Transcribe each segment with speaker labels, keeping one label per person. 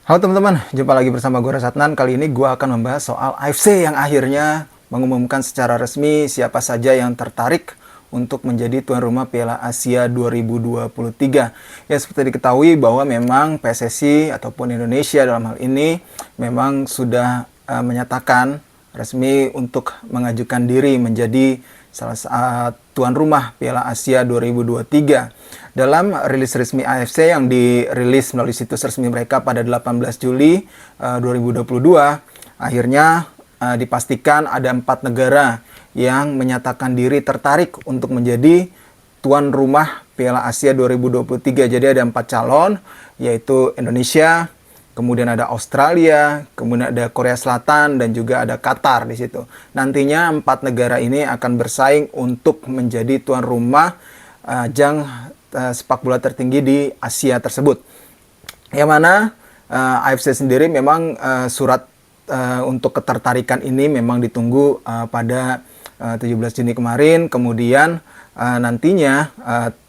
Speaker 1: Halo teman-teman, jumpa lagi bersama gue Rasatnan. Kali ini gue akan membahas soal AFC yang akhirnya mengumumkan secara resmi siapa saja yang tertarik untuk menjadi tuan rumah Piala Asia 2023. Ya, seperti diketahui bahwa memang PSSI ataupun Indonesia dalam hal ini memang sudah menyatakan resmi untuk mengajukan diri menjadi salah satu tuan rumah Piala Asia 2023. Dalam rilis resmi AFC yang dirilis melalui situs resmi mereka pada 18 Juli 2022, akhirnya dipastikan ada 4 negara yang menyatakan diri tertarik untuk menjadi tuan rumah Piala Asia 2023. Jadi ada 4 calon, yaitu Indonesia, kemudian ada Australia, kemudian ada Korea Selatan, dan juga ada Qatar di situ. Nantinya 4 negara ini akan bersaing untuk menjadi tuan rumah ajang sepak bola tertinggi di Asia tersebut. Yang mana AFC sendiri memang surat untuk ketertarikan ini memang ditunggu pada 17 Juni kemarin. Kemudian nantinya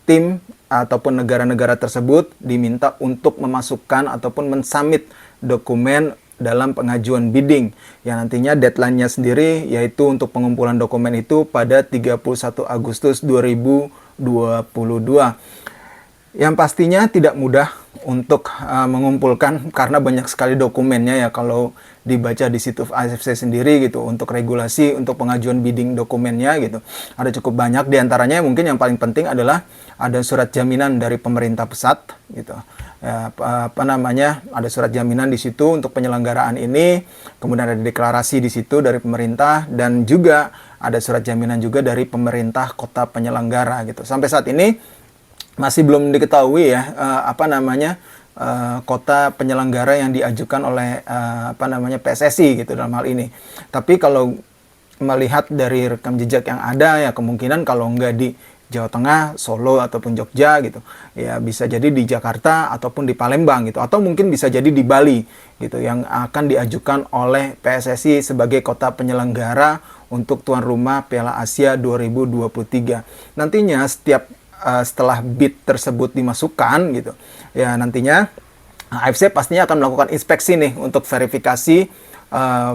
Speaker 1: tim ataupun negara-negara tersebut diminta untuk memasukkan ataupun mensubmit dokumen dalam pengajuan bidding yang nantinya deadline-nya sendiri yaitu untuk pengumpulan dokumen itu pada 31 Agustus 2022. Yang pastinya tidak mudah untuk mengumpulkan karena banyak sekali dokumennya ya kalau dibaca di situs AFC sendiri gitu untuk regulasi untuk pengajuan bidding dokumennya gitu. Ada cukup banyak, diantaranya mungkin yang paling penting adalah ada surat jaminan dari pemerintah pusat gitu. Ya, ada surat jaminan di situ untuk penyelenggaraan ini, kemudian ada deklarasi di situ dari pemerintah dan juga ada surat jaminan juga dari pemerintah kota penyelenggara gitu. Sampai saat ini masih belum diketahui ya kota penyelenggara yang diajukan oleh PSSI gitu dalam hal ini. Tapi kalau melihat dari rekam jejak yang ada ya kemungkinan kalau nggak di Jawa Tengah, Solo ataupun Jogja gitu. Ya bisa jadi di Jakarta ataupun di Palembang gitu atau mungkin bisa jadi di Bali gitu yang akan diajukan oleh PSSI sebagai kota penyelenggara untuk tuan rumah Piala Asia 2023. Nantinya setelah bid tersebut dimasukkan gitu ya nantinya AFC pastinya akan melakukan inspeksi nih untuk verifikasi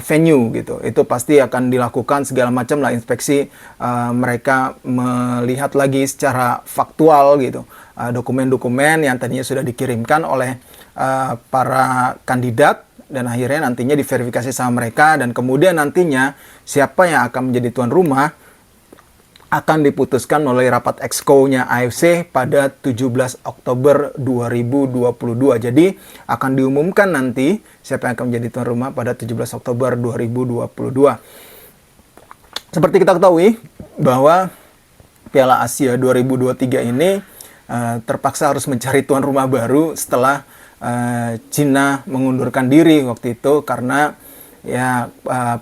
Speaker 1: venue gitu. Itu pasti akan dilakukan segala macam lah inspeksi, mereka melihat lagi secara faktual gitu dokumen-dokumen yang tadinya sudah dikirimkan oleh para kandidat dan akhirnya nantinya diverifikasi sama mereka dan kemudian nantinya siapa yang akan menjadi tuan rumah akan diputuskan melalui rapat exco-nya AFC pada 17 Oktober 2022. Jadi akan diumumkan nanti siapa yang akan menjadi tuan rumah pada 17 Oktober 2022. Seperti kita ketahui bahwa Piala Asia 2023 ini terpaksa harus mencari tuan rumah baru setelah Cina mengundurkan diri waktu itu karena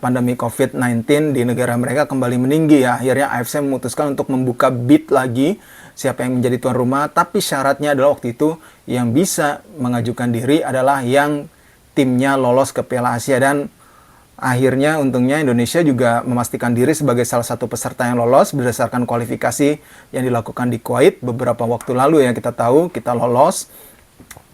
Speaker 1: pandemi COVID-19 di negara mereka kembali meninggi ya. Akhirnya AFC memutuskan untuk membuka bid lagi siapa yang menjadi tuan rumah, tapi syaratnya adalah waktu itu yang bisa mengajukan diri adalah yang timnya lolos ke Piala Asia dan akhirnya untungnya Indonesia juga memastikan diri sebagai salah satu peserta yang lolos berdasarkan kualifikasi yang dilakukan di Kuwait beberapa waktu lalu yang kita tahu kita lolos.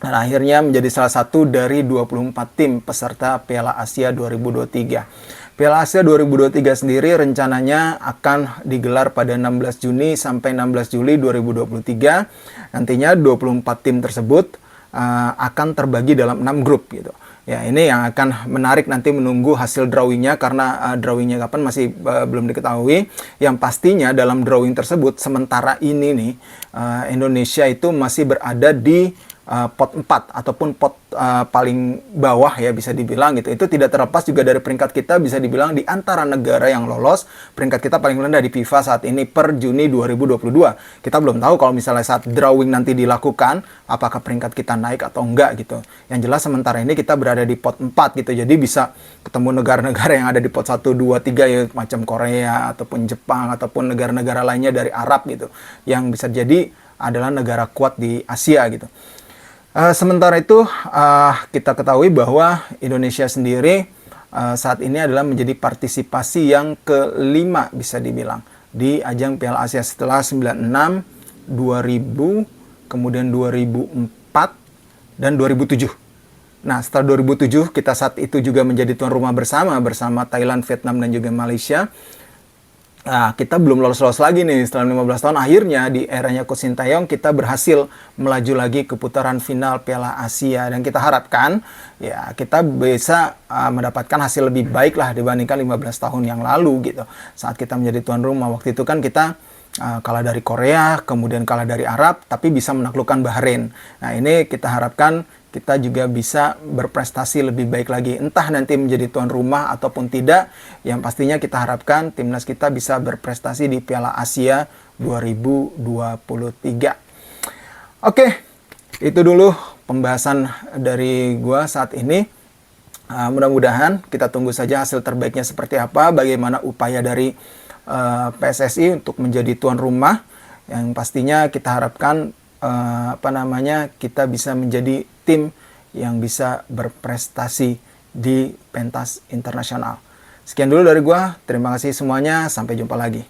Speaker 1: Dan akhirnya menjadi salah satu dari 24 tim peserta Piala Asia 2023. Piala Asia 2023 sendiri rencananya akan digelar pada 16 Juni sampai 16 Juli 2023. Nantinya 24 tim tersebut akan terbagi dalam 6 grup gitu. Ya, ini yang akan menarik nanti menunggu hasil drawingnya karena drawingnya kapan masih belum diketahui. Yang pastinya dalam drawing tersebut sementara ini nih Indonesia itu masih berada di pot 4 ataupun pot paling bawah ya bisa dibilang gitu. Itu tidak terlepas juga dari peringkat kita bisa dibilang di antara negara yang lolos peringkat kita paling rendah di FIFA saat ini per Juni 2022. Kita belum tahu kalau misalnya saat drawing nanti dilakukan apakah peringkat kita naik atau enggak gitu. Yang jelas sementara ini kita berada di pot 4 gitu. Jadi bisa ketemu negara-negara yang ada di pot 1, 2, 3 ya macam Korea ataupun Jepang ataupun negara-negara lainnya dari Arab gitu. Yang bisa jadi adalah negara kuat di Asia gitu. Sementara itu kita ketahui bahwa Indonesia sendiri saat ini adalah menjadi partisipasi yang kelima bisa dibilang di ajang Piala Asia setelah 96, 2000, kemudian 2004 dan 2007. Nah, setelah 2007 kita saat itu juga menjadi tuan rumah bersama Thailand, Vietnam, dan juga Malaysia. Nah, kita belum lolos-lolos lagi nih setelah 15 tahun. Akhirnya di eranya Coach Sintayong kita berhasil melaju lagi ke putaran final Piala Asia, dan kita harapkan ya kita bisa mendapatkan hasil lebih baik lah dibandingkan 15 tahun yang lalu gitu. Saat kita menjadi tuan rumah waktu itu kan kita kalah dari Korea, kemudian kalah dari Arab, tapi bisa menaklukkan Bahrain. Nah, ini kita harapkan kita juga bisa berprestasi lebih baik lagi. Entah nanti menjadi tuan rumah ataupun tidak, yang pastinya kita harapkan timnas kita bisa berprestasi di Piala Asia 2023. Oke, itu dulu pembahasan dari gua saat ini. Mudah-mudahan kita tunggu saja hasil terbaiknya seperti apa, bagaimana upaya dari PSSI untuk menjadi tuan rumah, yang pastinya kita harapkan kita bisa menjadi tim yang bisa berprestasi di pentas internasional. Sekian dulu dari gua. Terima kasih semuanya. Sampai jumpa lagi.